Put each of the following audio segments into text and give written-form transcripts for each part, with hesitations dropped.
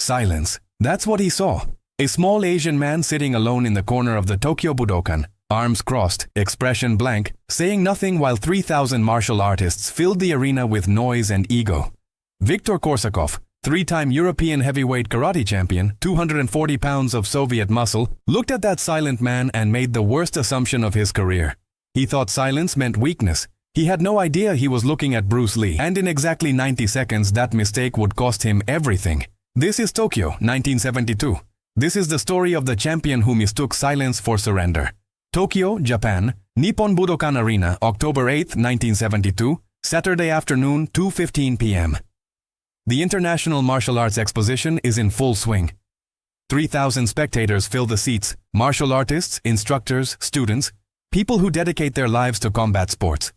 Silence. That's what he saw. A small Asian man sitting alone in the corner of the Tokyo Budokan, arms crossed, expression blank, saying nothing while 3,000 martial artists filled the arena with noise and ego. Viktor Korsakov, three-time European heavyweight karate champion, 240 pounds of Soviet muscle, looked at that silent man and made the worst assumption of his career. He thought silence meant weakness. He had no idea he was looking at Bruce Lee, and in exactly 90 seconds that mistake would cost him everything. This is Tokyo, 1972. This is the story of the champion who mistook silence for surrender. Tokyo, Japan, Nippon Budokan Arena, October 8, 1972, Saturday afternoon, 2:15 p.m. The International Martial Arts Exposition is in full swing. 3,000 spectators fill the seats, martial artists, instructors, students, people who dedicate their lives to combat sports.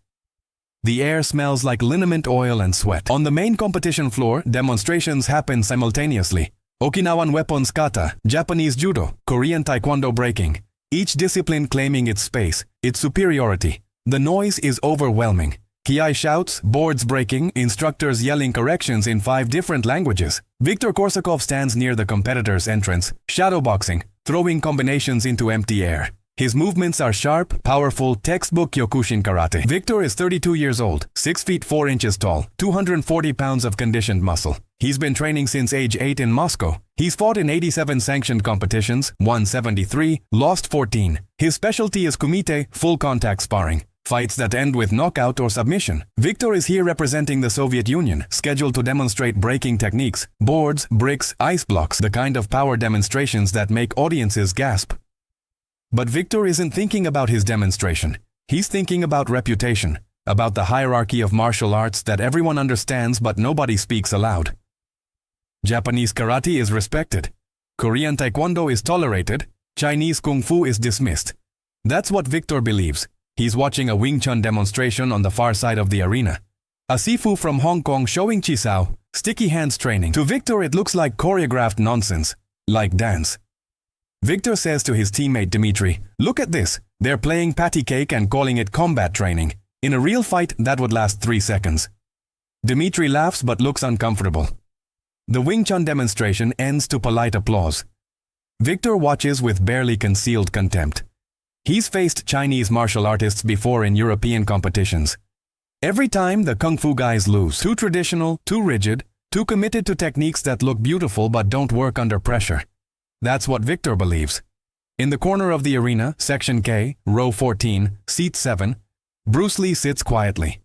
The air smells like liniment oil and sweat. On the main competition floor, demonstrations happen simultaneously. Okinawan weapons kata, Japanese judo, Korean taekwondo breaking, each discipline claiming its space, its superiority. The noise is overwhelming. Kiai shouts, boards breaking, instructors yelling corrections in 5 different languages. Viktor Korsakov stands near the competitor's entrance, shadowboxing, throwing combinations into empty air. His movements are sharp, powerful, textbook Kyokushin karate. Viktor is 32 years old, 6 feet 4 inches tall, 240 pounds of conditioned muscle. He's been training since age 8 in Moscow. He's fought in 87 sanctioned competitions, won 73, lost 14. His specialty is kumite, full contact sparring, fights that end with knockout or submission. Viktor is here representing the Soviet Union, scheduled to demonstrate breaking techniques, boards, bricks, ice blocks, the kind of power demonstrations that make audiences gasp. But Viktor isn't thinking about his demonstration. He's thinking about reputation, about the hierarchy of martial arts that everyone understands but nobody speaks aloud. Japanese karate is respected. Korean taekwondo is tolerated. Chinese kung fu is dismissed. That's what Viktor believes. He's watching a Wing Chun demonstration on the far side of the arena. A Sifu from Hong Kong showing Chisao, sticky hands training. To Viktor it looks like choreographed nonsense, like dance. Viktor says to his teammate Dmitry, "Look at this, they're playing patty cake and calling it combat training. In a real fight, that would last 3 seconds. Dmitry laughs but looks uncomfortable. The Wing Chun demonstration ends to polite applause. Viktor watches with barely concealed contempt. He's faced Chinese martial artists before in European competitions. Every time the Kung Fu guys lose. Too traditional, too rigid, too committed to techniques that look beautiful but don't work under pressure. That's what Viktor believes. In the corner of the arena, Section K, Row 14, Seat 7, Bruce Lee sits quietly.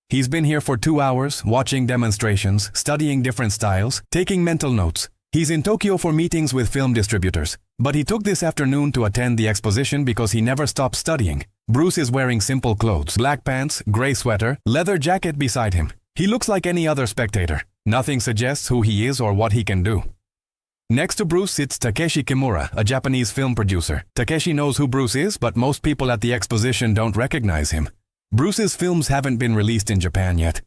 He's been here for 2 hours, watching demonstrations, studying different styles, taking mental notes. He's in Tokyo for meetings with film distributors, but he took this afternoon to attend the exposition because he never stopped studying. Bruce is wearing simple clothes, black pants, gray sweater, leather jacket beside him. He looks like any other spectator. Nothing suggests who he is or what he can do. Next to Bruce sits Takeshi Kimura, a Japanese film producer. Takeshi knows who Bruce is, but most people at the exposition don't recognize him. Bruce's films haven't been released in Japan yet.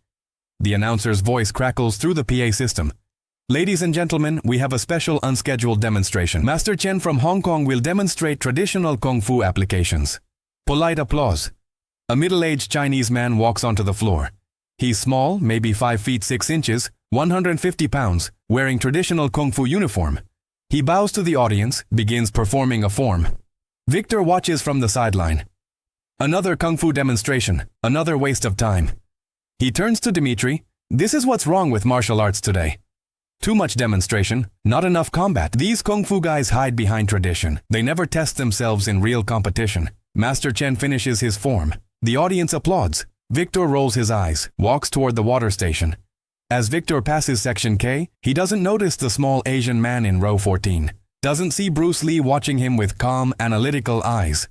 The announcer's voice crackles through the PA system. "Ladies and gentlemen, we have a special unscheduled demonstration. Master Chen from Hong Kong will demonstrate traditional Kung Fu applications." Polite applause. A middle-aged Chinese man walks onto the floor. He's small, maybe 5 feet 6 inches, 150 pounds, wearing traditional Kung Fu uniform. He bows to the audience, begins performing a form. Viktor watches from the sideline. Another Kung Fu demonstration, another waste of time. He turns to Dmitry. "This is what's wrong with martial arts today. Too much demonstration, not enough combat. These Kung Fu guys hide behind tradition. They never test themselves in real competition." Master Chen finishes his form. The audience applauds. Viktor rolls his eyes, walks toward the water station. As Viktor passes Section K, he doesn't notice the small Asian man in row 14. Doesn't see Bruce Lee watching him with calm, analytical eyes.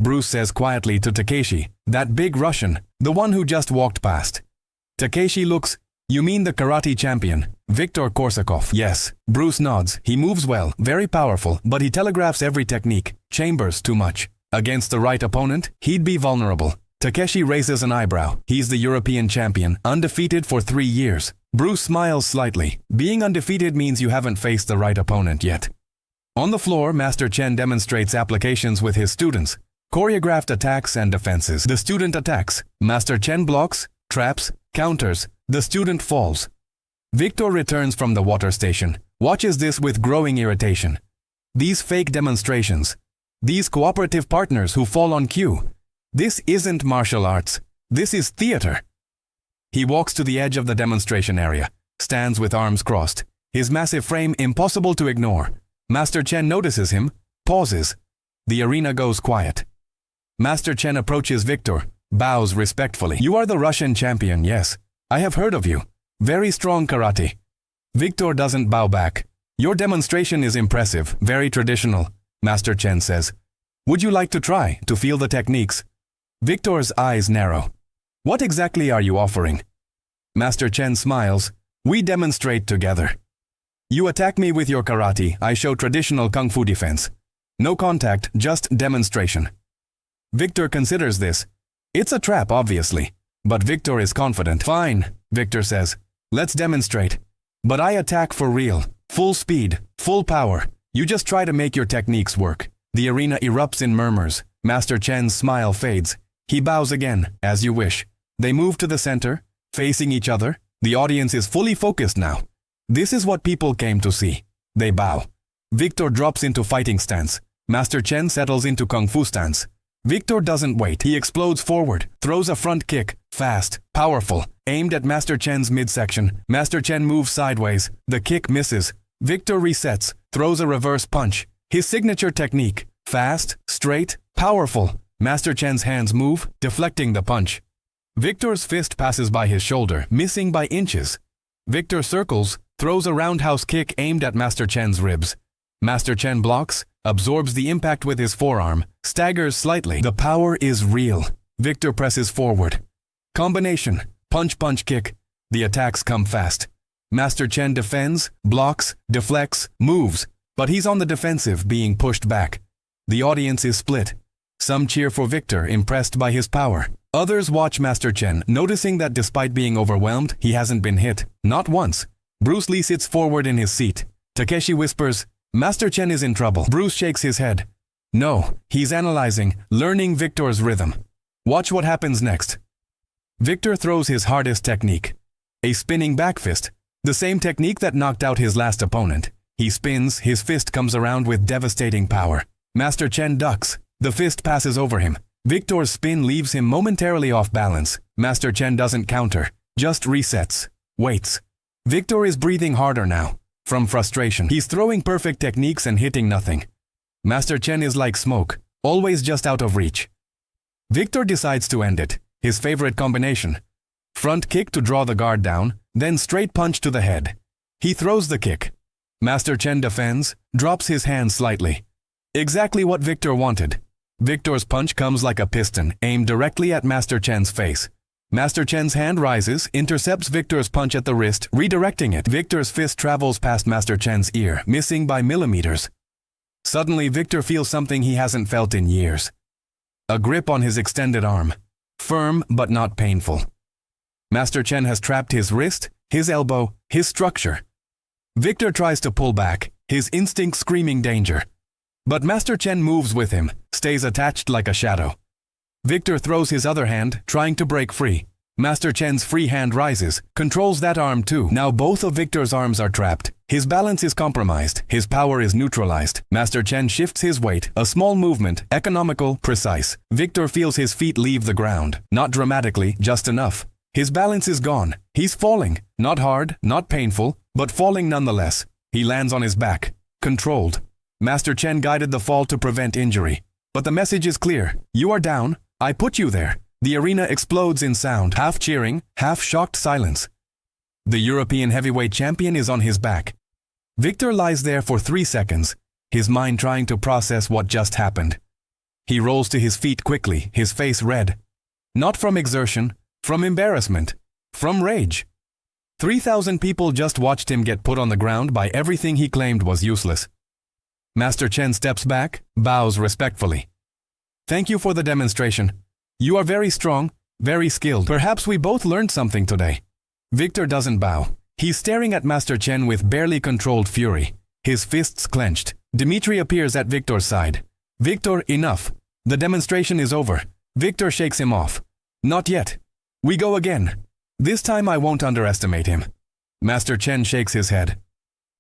Bruce says quietly to Takeshi, "That big Russian, the one who just walked past." Takeshi looks, "You mean the karate champion, Viktor Korsakov?" "Yes." Bruce nods. He moves well, very powerful, but he telegraphs every technique, chambers too much. Against the right opponent, he'd be vulnerable. Takeshi raises an eyebrow. He's the European champion, undefeated for 3 years. Bruce smiles slightly. Being undefeated means you haven't faced the right opponent yet. On the floor, Master Chen demonstrates applications with his students. Choreographed attacks and defenses. The student attacks. Master Chen blocks, traps, counters. The student falls. Victor returns from the water station, watches this with growing irritation. These fake demonstrations. These cooperative partners who fall on cue. This isn't martial arts. This is theater. He walks to the edge of the demonstration area, stands with arms crossed, his massive frame impossible to ignore. Master Chen notices him, pauses. The arena goes quiet. Master Chen approaches Victor, bows respectfully. You are the Russian champion, yes. I have heard of you. Very strong karate. Victor doesn't bow back. Your demonstration is impressive, very traditional, Master Chen says. Would you like to try to feel the techniques? Victor's eyes narrow. What exactly are you offering? Master Chen smiles. We demonstrate together. You attack me with your karate, I show traditional kung fu defense. No contact, just demonstration. Victor considers this. It's a trap, obviously. But Victor is confident. Fine, Victor says. Let's demonstrate. But I attack for real. Full speed, full power. You just try to make your techniques work. The arena erupts in murmurs. Master Chen's smile fades. He bows again, as you wish. They move to the center, facing each other. The audience is fully focused now. This is what people came to see. They bow. Victor drops into fighting stance. Master Chen settles into kung fu stance. Victor doesn't wait. He explodes forward, throws a front kick, fast, powerful, aimed at Master Chen's midsection. Master Chen moves sideways. The kick misses. Victor resets, throws a reverse punch. His signature technique, fast, straight, powerful. Master Chen's hands move, deflecting the punch. Victor's fist passes by his shoulder, missing by inches. Victor circles, throws a roundhouse kick aimed at Master Chen's ribs. Master Chen blocks, absorbs the impact with his forearm, staggers slightly. The power is real. Victor presses forward. Combination, punch kick. The attacks come fast. Master Chen defends, blocks, deflects, moves, but he's on the defensive, being pushed back. The audience is split. Some cheer for Victor, impressed by his power. Others watch Master Chen, noticing that despite being overwhelmed, he hasn't been hit. Not once. Bruce Lee sits forward in his seat. Takeshi whispers, Master Chen is in trouble. Bruce shakes his head. No, he's analyzing, learning Victor's rhythm. Watch what happens next. Victor throws his hardest technique. A spinning back fist. The same technique that knocked out his last opponent. He spins, his fist comes around with devastating power. Master Chen ducks. The fist passes over him. Victor's spin leaves him momentarily off balance. Master Chen doesn't counter, just resets, waits. Victor is breathing harder now. From frustration, he's throwing perfect techniques and hitting nothing. Master Chen is like smoke, always just out of reach. Victor decides to end it, his favorite combination. Front kick to draw the guard down, then straight punch to the head. He throws the kick. Master Chen defends, drops his hand slightly. Exactly what Victor wanted. Victor's punch comes like a piston, aimed directly at Master Chen's face. Master Chen's hand rises, intercepts Victor's punch at the wrist, redirecting it. Victor's fist travels past Master Chen's ear, missing by millimeters. Suddenly, Victor feels something he hasn't felt in years. A grip on his extended arm. Firm, but not painful. Master Chen has trapped his wrist, his elbow, his structure. Victor tries to pull back, his instinct screaming danger. But Master Chen moves with him, stays attached like a shadow. Victor throws his other hand, trying to break free. Master Chen's free hand rises, controls that arm too. Now both of Victor's arms are trapped. His balance is compromised, his power is neutralized. Master Chen shifts his weight, a small movement, economical, precise. Victor feels his feet leave the ground, not dramatically, just enough. His balance is gone. He's falling, not hard, not painful, but falling nonetheless. He lands on his back, controlled. Master Chen guided the fall to prevent injury. But the message is clear. You are down. I put you there. The arena explodes in sound, half cheering, half shocked silence. The European heavyweight champion is on his back. Victor lies there for 3 seconds, his mind trying to process what just happened. He rolls to his feet quickly, his face red. Not from exertion, from embarrassment, from rage. 3,000 people just watched him get put on the ground by everything he claimed was useless. Master Chen steps back, bows respectfully. Thank you for the demonstration. You are very strong, very skilled. Perhaps we both learned something today. Victor doesn't bow. He's staring at Master Chen with barely controlled fury, his fists clenched. Dmitri appears at Victor's side. Victor, enough. The demonstration is over. Victor shakes him off. Not yet. We go again. This time I won't underestimate him. Master Chen shakes his head.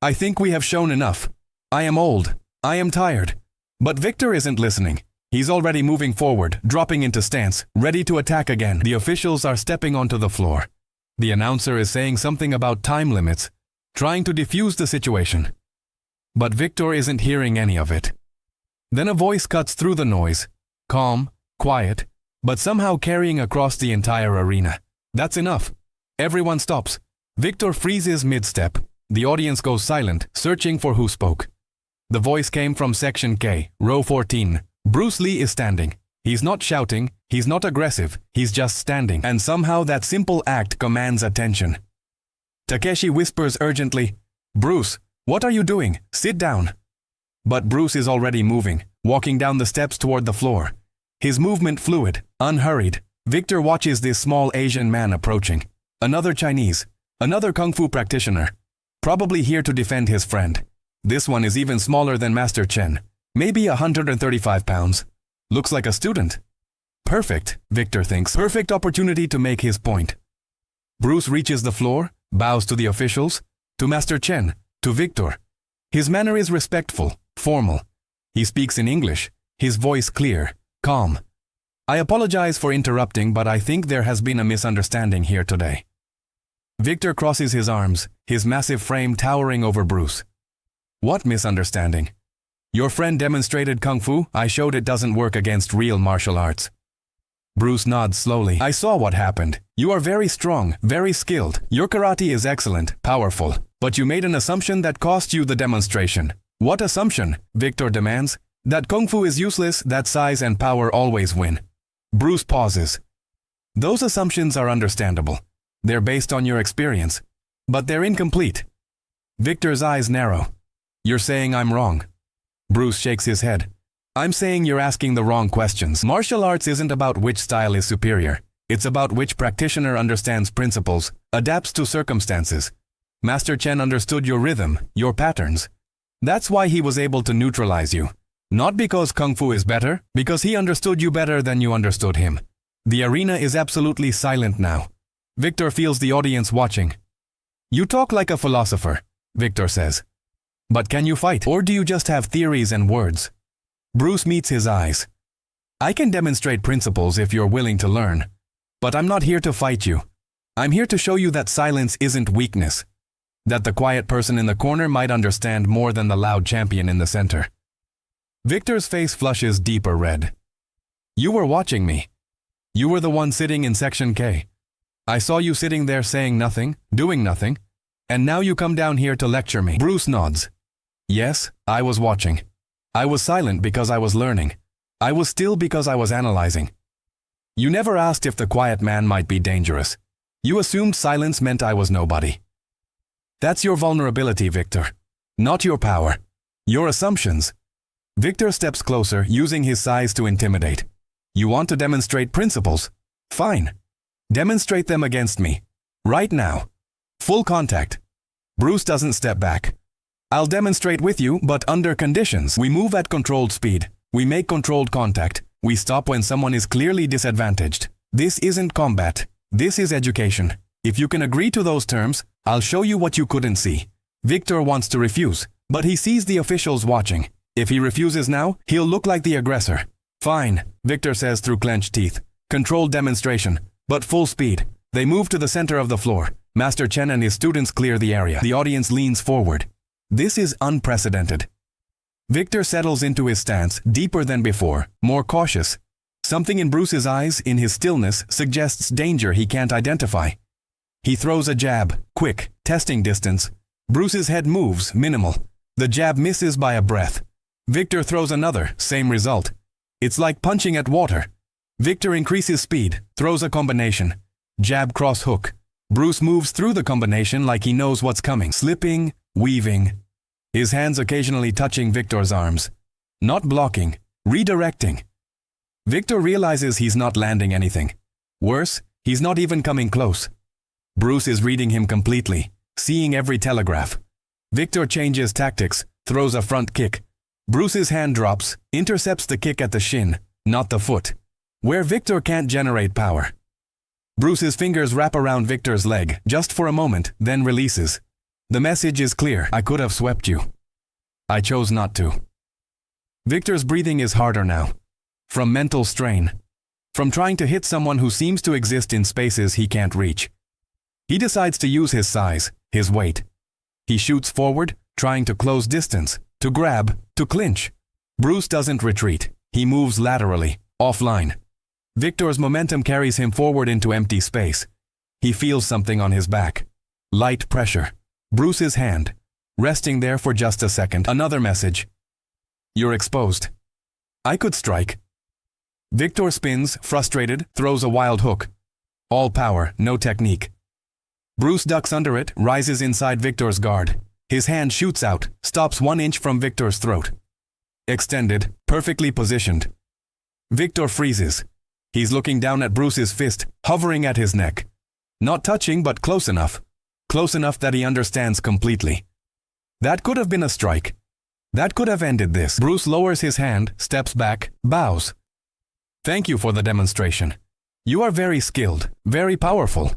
I think we have shown enough. I am old. I am tired. But Victor isn't listening. He's already moving forward, dropping into stance, ready to attack again. The officials are stepping onto the floor. The announcer is saying something about time limits, trying to defuse the situation. But Victor isn't hearing any of it. Then a voice cuts through the noise, calm, quiet, but somehow carrying across the entire arena. That's enough. Everyone stops. Victor freezes mid-step. The audience goes silent, searching for who spoke. The voice came from Section K, row 14. Bruce Lee is standing. He's not shouting, he's not aggressive, he's just standing. And somehow that simple act commands attention. Takeshi whispers urgently, Bruce, what are you doing? Sit down. But Bruce is already moving, walking down the steps toward the floor. His movement fluid, unhurried. Victor watches this small Asian man approaching. Another Chinese, another Kung Fu practitioner. Probably here to defend his friend. This one is even smaller than Master Chen. Maybe 135 pounds. Looks like a student. Perfect, Victor thinks. Perfect opportunity to make his point. Bruce reaches the floor, bows to the officials, to Master Chen, to Victor. His manner is respectful, formal. He speaks in English, his voice clear, calm. I apologize for interrupting, but I think there has been a misunderstanding here today. Victor crosses his arms, his massive frame towering over Bruce. What misunderstanding? Your friend demonstrated Kung Fu, I showed it doesn't work against real martial arts. Bruce nods slowly. I saw what happened. You are very strong, very skilled. Your karate is excellent, powerful. But you made an assumption that cost you the demonstration. What assumption? Victor demands. That Kung Fu is useless, that size and power always win. Bruce pauses. Those assumptions are understandable. They're based on your experience. But they're incomplete. Victor's eyes narrow. You're saying I'm wrong. Bruce shakes his head. I'm saying you're asking the wrong questions. Martial arts isn't about which style is superior. It's about which practitioner understands principles, adapts to circumstances. Master Chen understood your rhythm, your patterns. That's why he was able to neutralize you. Not because Kung Fu is better, because he understood you better than you understood him. The arena is absolutely silent now. Victor feels the audience watching. You talk like a philosopher, Victor says. But can you fight, or do you just have theories and words? Bruce meets his eyes. I can demonstrate principles if you're willing to learn. But I'm not here to fight you. I'm here to show you that silence isn't weakness. That the quiet person in the corner might understand more than the loud champion in the center. Victor's face flushes deeper red. You were watching me. You were the one sitting in Section K. I saw you sitting there saying nothing, doing nothing, and now you come down here to lecture me. Bruce nods. Yes, I was watching. I was silent because I was learning. I was still because I was analyzing. You never asked if the quiet man might be dangerous. You assumed silence meant I was nobody. That's your vulnerability, Victor. Not your power. Your assumptions. Victor steps closer, using his size to intimidate. You want to demonstrate principles? Fine. Demonstrate them against me. Right now. Full contact. Bruce doesn't step back. I'll demonstrate with you, but under conditions. We move at controlled speed. We make controlled contact. We stop when someone is clearly disadvantaged. This isn't combat. This is education. If you can agree to those terms, I'll show you what you couldn't see. Victor wants to refuse, but he sees the officials watching. If he refuses now, he'll look like the aggressor. Fine, Victor says through clenched teeth. Controlled demonstration, but full speed. They move to the center of the floor. Master Chen and his students clear the area. The audience leans forward. This is unprecedented. Victor settles into his stance, deeper than before, more cautious. Something in Bruce's eyes, in his stillness, suggests danger he can't identify. He throws a jab, quick, testing distance. Bruce's head moves, minimal. The jab misses by a breath. Victor throws another, same result. It's like punching at water. Victor increases speed, throws a combination. Jab cross hook. Bruce moves through the combination like he knows what's coming, slipping, weaving. His hands occasionally touching Victor's arms. Not blocking, redirecting. Victor realizes he's not landing anything. Worse, he's not even coming close. Bruce is reading him completely, seeing every telegraph. Victor changes tactics, throws a front kick. Bruce's hand drops, intercepts the kick at the shin, not the foot, where Victor can't generate power. Bruce's fingers wrap around Victor's leg, just for a moment, then releases. The message is clear. I could have swept you. I chose not to. Victor's breathing is harder now. From mental strain. From trying to hit someone who seems to exist in spaces he can't reach. He decides to use his size, his weight. He shoots forward, trying to close distance, to grab, to clinch. Bruce doesn't retreat. He moves laterally, offline. Victor's momentum carries him forward into empty space. He feels something on his back. Light pressure. Bruce's hand. Resting there for just a second. Another message. You're exposed. I could strike. Victor spins, frustrated, throws a wild hook. All power, no technique. Bruce ducks under it, rises inside Victor's guard. His hand shoots out, stops 1 inch from Victor's throat. Extended, perfectly positioned. Victor freezes. He's looking down at Bruce's fist, hovering at his neck. Not touching, but close enough. Close enough that he understands completely. That could have been a strike. That could have ended this. Bruce lowers his hand, steps back, bows. Thank you for the demonstration. You are very skilled, very powerful.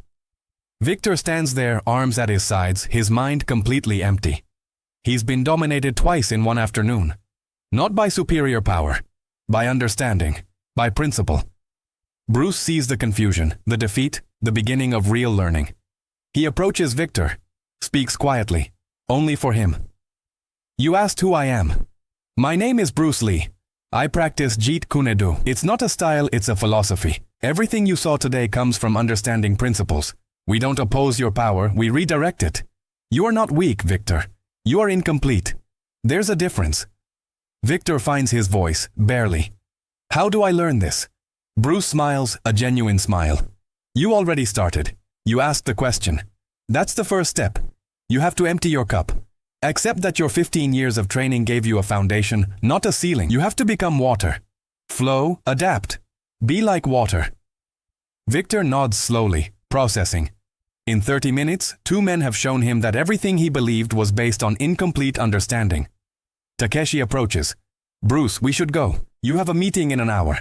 Victor stands there, arms at his sides, his mind completely empty. He's been dominated twice in one afternoon. Not by superior power, by understanding, by principle. Bruce sees the confusion, the defeat, the beginning of real learning. He approaches Victor, speaks quietly, only for him. You asked who I am. My name is Bruce Lee. I practice Jeet Kune Do. It's not a style, it's a philosophy. Everything you saw today comes from understanding principles. We don't oppose your power, we redirect it. You are not weak, Victor. You are incomplete. There's a difference. Victor finds his voice, barely. How do I learn this? Bruce smiles, a genuine smile. You already started. You asked the question. That's the first step. You have to empty your cup. Accept that your 15 years of training gave you a foundation, not a ceiling. You have to become water. Flow, adapt. Be like water. Victor nods slowly, processing. In 30 minutes, 2 men have shown him that everything he believed was based on incomplete understanding. Takeshi approaches. Bruce, we should go. You have a meeting in an hour.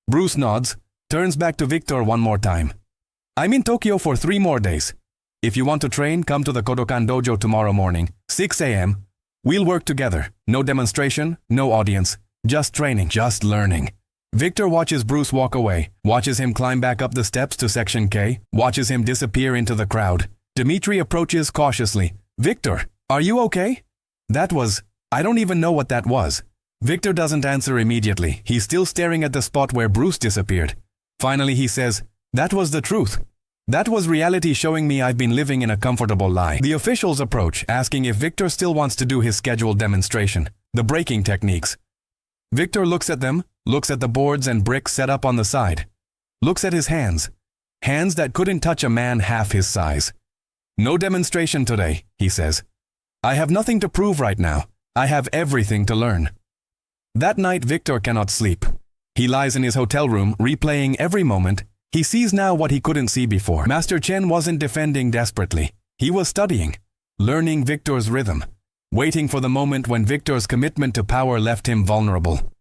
Bruce nods, turns back to Victor one more time. I'm in Tokyo for 3 more days. If you want to train, come to the Kodokan dojo tomorrow morning, 6 a.m. We'll work together. No demonstration, no audience. Just training, just learning. Victor watches Bruce walk away, watches him climb back up the steps to Section K, watches him disappear into the crowd. Dmitri approaches cautiously. Victor, are you okay? I don't even know what that was. Victor doesn't answer immediately. He's still staring at the spot where Bruce disappeared. Finally he says, that was the truth. That was reality showing me I've been living in a comfortable lie. The officials approach, asking if Victor still wants to do his scheduled demonstration, the breaking techniques. Victor looks at them, looks at the boards and bricks set up on the side. Looks at his hands. Hands that couldn't touch a man half his size. No demonstration today, he says. I have nothing to prove right now. I have everything to learn. That night Victor cannot sleep. He lies in his hotel room, replaying every moment. He sees now what he couldn't see before. Master Chen wasn't defending desperately. He was studying, learning Victor's rhythm, waiting for the moment when Victor's commitment to power left him vulnerable.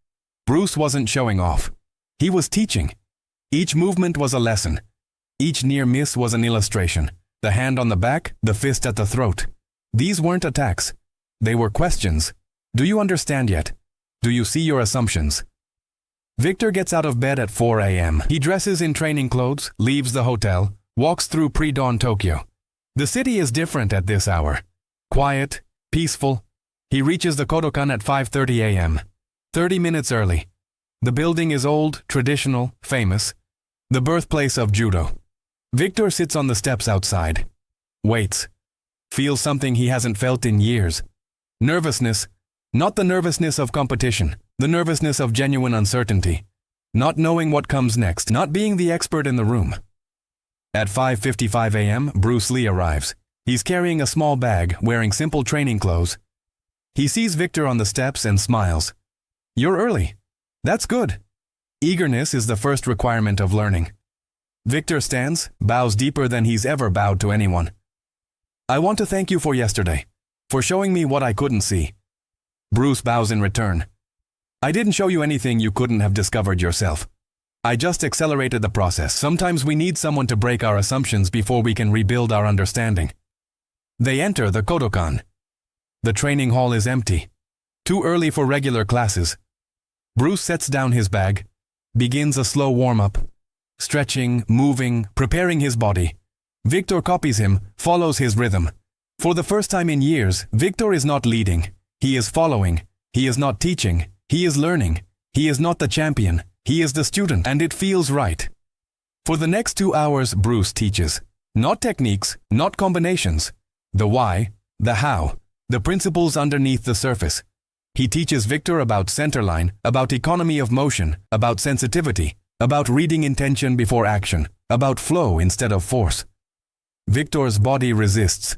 Bruce wasn't showing off. He was teaching. Each movement was a lesson. Each near miss was an illustration. The hand on the back, the fist at the throat. These weren't attacks. They were questions. Do you understand yet? Do you see your assumptions? Victor gets out of bed at 4 a.m. He dresses in training clothes, leaves the hotel, walks through pre-dawn Tokyo. The city is different at this hour. Quiet, peaceful. He reaches the Kodokan at 5:30 a.m. 30 minutes early. The building is old, traditional, famous. The birthplace of judo. Victor sits on the steps outside. Waits. Feels something he hasn't felt in years. Nervousness. Not the nervousness of competition. The nervousness of genuine uncertainty. Not knowing what comes next. Not being the expert in the room. At 5:55 a.m., Bruce Lee arrives. He's carrying a small bag, wearing simple training clothes. He sees Victor on the steps and smiles. You're early. That's good. Eagerness is the first requirement of learning. Victor stands, bows deeper than he's ever bowed to anyone. I want to thank you for yesterday, for showing me what I couldn't see. Bruce bows in return. I didn't show you anything you couldn't have discovered yourself. I just accelerated the process. Sometimes we need someone to break our assumptions before we can rebuild our understanding. They enter the Kodokan. The training hall is empty. Too early for regular classes. Bruce sets down his bag, begins a slow warm-up, stretching, moving, preparing his body. Victor copies him, follows his rhythm. For the first time in years, Victor is not leading. He is following. He is not teaching. He is learning. He is not the champion. He is the student, and it feels right. For the next 2 hours, Bruce teaches. Not techniques, not combinations. The why, the how, the principles underneath the surface. He teaches Victor about centerline, about economy of motion, about sensitivity, about reading intention before action, about flow instead of force. Victor's body resists.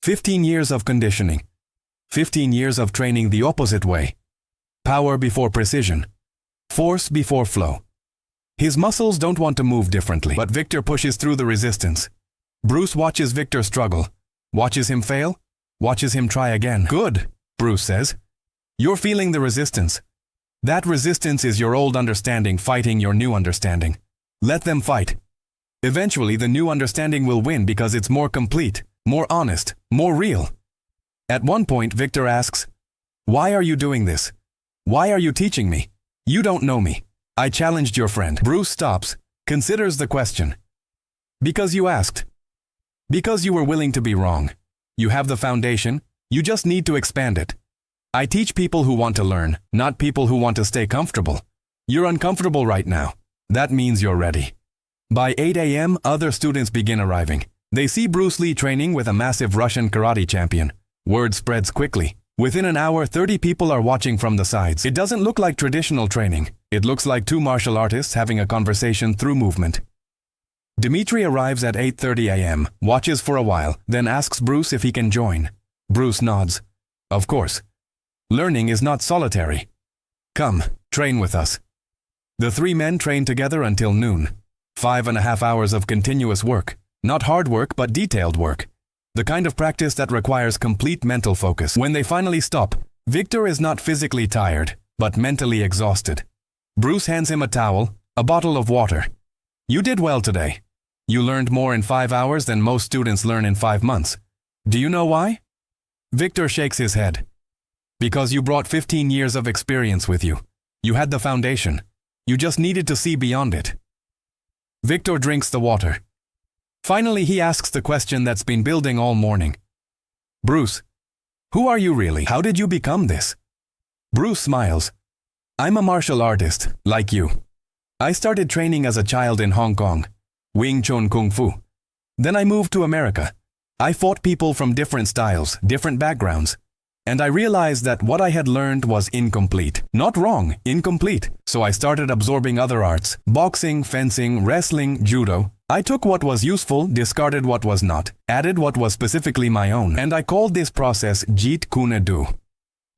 15 years of conditioning. 15 years of training the opposite way. Power before precision. Force before flow. His muscles don't want to move differently, but Victor pushes through the resistance. Bruce watches Victor struggle, watches him fail, watches him try again. Good, Bruce says. You're feeling the resistance. That resistance is your old understanding fighting your new understanding. Let them fight. Eventually, the new understanding will win because it's more complete, more honest, more real. At one point, Victor asks, "Why are you doing this? Why are you teaching me? You don't know me. I challenged your friend." Bruce stops, considers the question. "Because you asked. Because you were willing to be wrong. You have the foundation, you just need to expand it. I teach people who want to learn, not people who want to stay comfortable. You're uncomfortable right now. That means you're ready." By 8 a.m., other students begin arriving. They see Bruce Lee training with a massive Russian karate champion. Word spreads quickly. Within an hour, 30 people are watching from the sides. It doesn't look like traditional training. It looks like two martial artists having a conversation through movement. Dmitri arrives at 8:30 a.m., watches for a while, then asks Bruce if he can join. Bruce nods. Of course. Learning is not solitary. Come, train with us. The three men train together until noon. 5.5 hours of continuous work. Not hard work, but detailed work. The kind of practice that requires complete mental focus. When they finally stop, Victor is not physically tired, but mentally exhausted. Bruce hands him a towel, a bottle of water. You did well today. You learned more in 5 hours than most students learn in 5 months. Do you know why? Victor shakes his head. Because you brought 15 years of experience with you. You had the foundation. You just needed to see beyond it. Victor drinks the water. Finally, he asks the question that's been building all morning. Bruce, who are you really? How did you become this? Bruce smiles. I'm a martial artist, like you. I started training as a child in Hong Kong, Wing Chun Kung Fu. Then I moved to America. I fought people from different styles, different backgrounds. And I realized that what I had learned was incomplete. Not wrong, incomplete. So I started absorbing other arts. Boxing, fencing, wrestling, judo. I took what was useful, discarded what was not, added what was specifically my own. And I called this process Jeet Kune Do.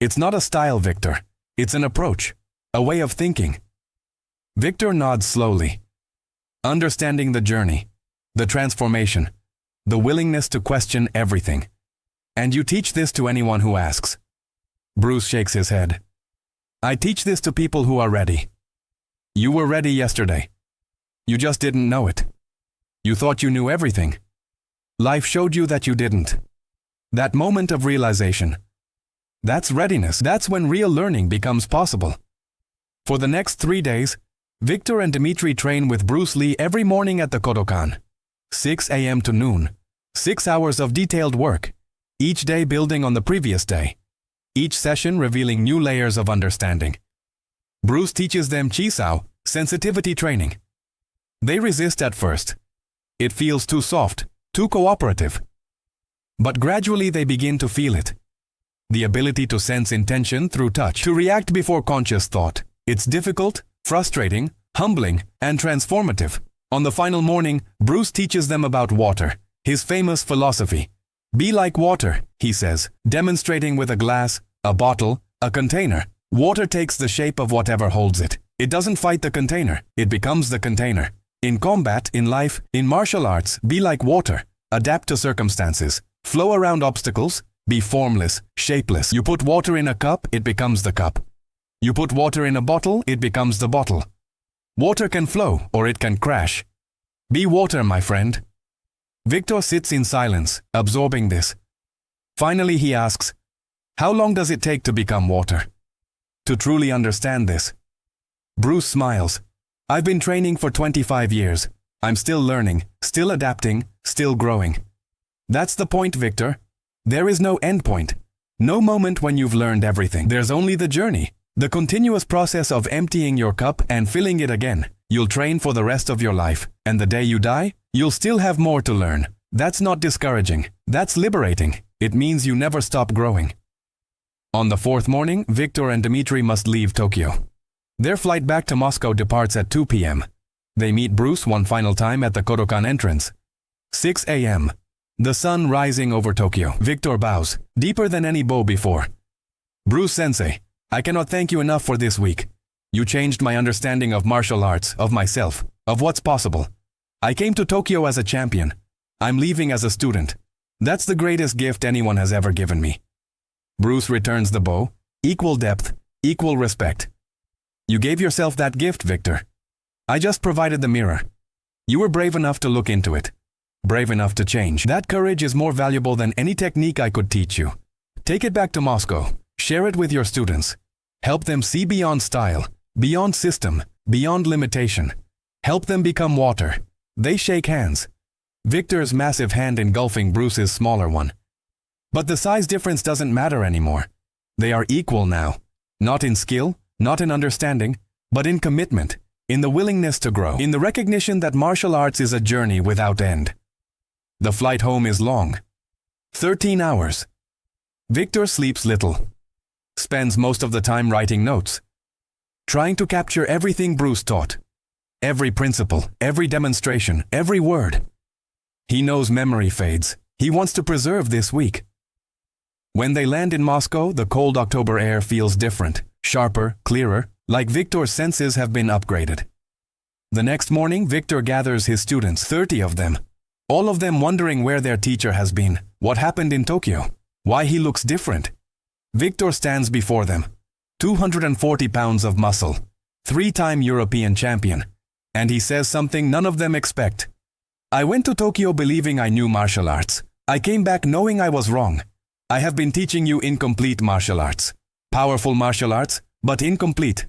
It's not a style, Victor. It's an approach. A way of thinking. Victor nods slowly. Understanding the journey. The transformation. The willingness to question everything. And you teach this to anyone who asks. Bruce shakes his head. I teach this to people who are ready. You were ready yesterday. You just didn't know it. You thought you knew everything. Life showed you that you didn't. That moment of realization. That's readiness. That's when real learning becomes possible. For the next 3 days, Victor and Dmitri train with Bruce Lee every morning at the Kodokan. 6 a.m. to noon. 6 hours of detailed work. Each day building on the previous day. Each session revealing new layers of understanding. Bruce teaches them Chisao, sensitivity training. They resist at first. It feels too soft, too cooperative. But gradually they begin to feel it. The ability to sense intention through touch, to react before conscious thought. It's difficult, frustrating, humbling, and transformative. On the final morning, Bruce teaches them about water, his famous philosophy. Be like water, he says, demonstrating with a glass, a bottle, a container. Water takes the shape of whatever holds it. It doesn't fight the container, it becomes the container. In combat, in life, in martial arts, be like water. Adapt to circumstances. Flow around obstacles. Be formless, shapeless. You put water in a cup, it becomes the cup. You put water in a bottle, it becomes the bottle. Water can flow or it can crash. Be water, my friend. Victor sits in silence, absorbing this. Finally he asks, how long does it take to become water? To truly understand this. Bruce smiles. I've been training for 25 years. I'm still learning, still adapting, still growing. That's the point, Victor. There is no end point. No moment when you've learned everything. There's only the journey. The continuous process of emptying your cup and filling it again. You'll train for the rest of your life, and the day you die, you'll still have more to learn. That's not discouraging. That's liberating. It means you never stop growing. On the fourth morning, Victor and Dmitry must leave Tokyo. Their flight back to Moscow departs at 2 p.m. They meet Bruce one final time at the Kodokan entrance. 6 a.m. The sun rising over Tokyo. Victor bows, deeper than any bow before. Bruce-sensei, I cannot thank you enough for this week. You changed my understanding of martial arts, of myself, of what's possible. I came to Tokyo as a champion. I'm leaving as a student. That's the greatest gift anyone has ever given me. Bruce returns the bow. Equal depth, equal respect. You gave yourself that gift, Victor. I just provided the mirror. You were brave enough to look into it. Brave enough to change. That courage is more valuable than any technique I could teach you. Take it back to Moscow. Share it with your students. Help them see beyond style, beyond system, beyond limitation. Help them become water. They shake hands. Victor's massive hand engulfing Bruce's smaller one. But the size difference doesn't matter anymore. They are equal now. Not in skill, not in understanding, but in commitment, in the willingness to grow, in the recognition that martial arts is a journey without end. The flight home is long. 13 hours. Victor sleeps little. Spends most of the time writing notes. Trying to capture everything Bruce taught. Every principle, every demonstration, every word. He knows memory fades. He wants to preserve this week. When they land in Moscow, the cold October air feels different, sharper, clearer, like Victor's senses have been upgraded. The next morning, Victor gathers his students, 30 of them. All of them wondering where their teacher has been, what happened in Tokyo, why he looks different. Victor stands before them, 240 pounds of muscle, 3-time European champion, and he says something none of them expect. I went to Tokyo believing I knew martial arts. I came back knowing I was wrong. I have been teaching you incomplete martial arts. Powerful martial arts, but incomplete.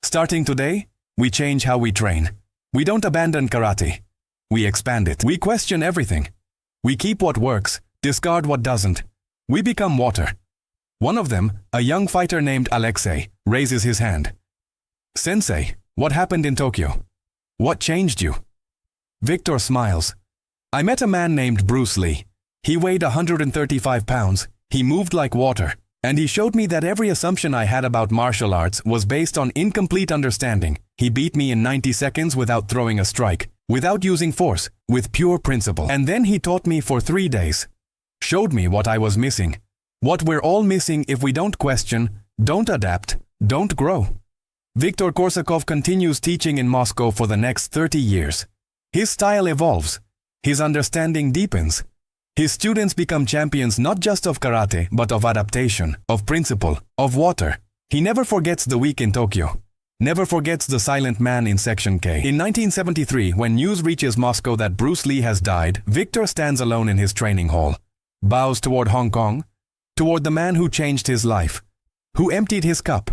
Starting today, we change how we train. We don't abandon karate. We expand it. We question everything. We keep what works, discard what doesn't. We become water. One of them, a young fighter named Alexei, raises his hand. Sensei, what happened in Tokyo? What changed you? Victor smiles. I met a man named Bruce Lee. He weighed 135 pounds. He moved like water. And he showed me that every assumption I had about martial arts was based on incomplete understanding. He beat me in 90 seconds without throwing a strike, without using force, with pure principle. And then he taught me for 3 days. Showed me what I was missing. What we're all missing if we don't question, don't adapt, don't grow. Viktor Korsakov continues teaching in Moscow for the next 30 years. His style evolves. His understanding deepens. His students become champions not just of karate, but of adaptation, of principle, of water. He never forgets the week in Tokyo. Never forgets the silent man in Section K. In 1973, when news reaches Moscow that Bruce Lee has died, Victor stands alone in his training hall, bows toward Hong Kong, toward the man who changed his life, who emptied his cup,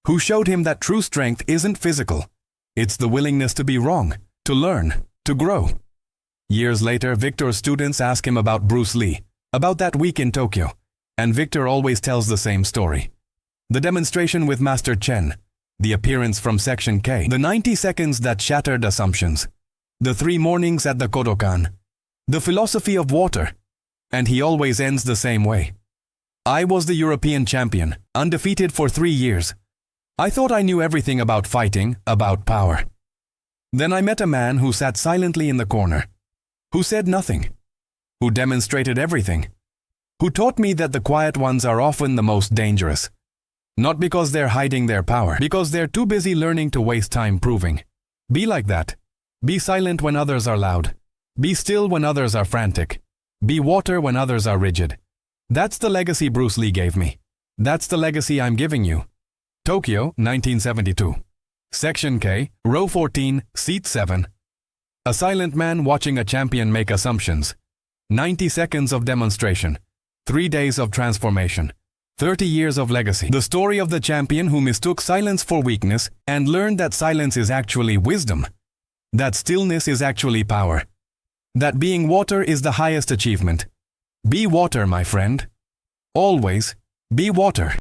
who showed him that true strength isn't physical. It's the willingness to be wrong, to learn, to grow. Years later, Victor's students ask him about Bruce Lee, about that week in Tokyo, and Victor always tells the same story. The demonstration with Master Chen, the appearance from Section K, the 90 seconds that shattered assumptions, the 3 mornings at the Kodokan, the philosophy of water, and he always ends the same way. I was the European champion, undefeated for 3 years. I thought I knew everything about fighting, about power. Then I met a man who sat silently in the corner, who said nothing, who demonstrated everything, who taught me that the quiet ones are often the most dangerous. Not because they're hiding their power, because they're too busy learning to waste time proving. Be like that. Be silent when others are loud. Be still when others are frantic. Be water when others are rigid. That's the legacy Bruce Lee gave me. That's the legacy I'm giving you. Tokyo, 1972. Section K, Row 14, Seat 7. A silent man watching a champion make assumptions. 90 seconds of demonstration. 3 days of transformation. 30 years of legacy. The story of the champion who mistook silence for weakness and learned that silence is actually wisdom. That stillness is actually power. That being water is the highest achievement. Be water, my friend. Always be water.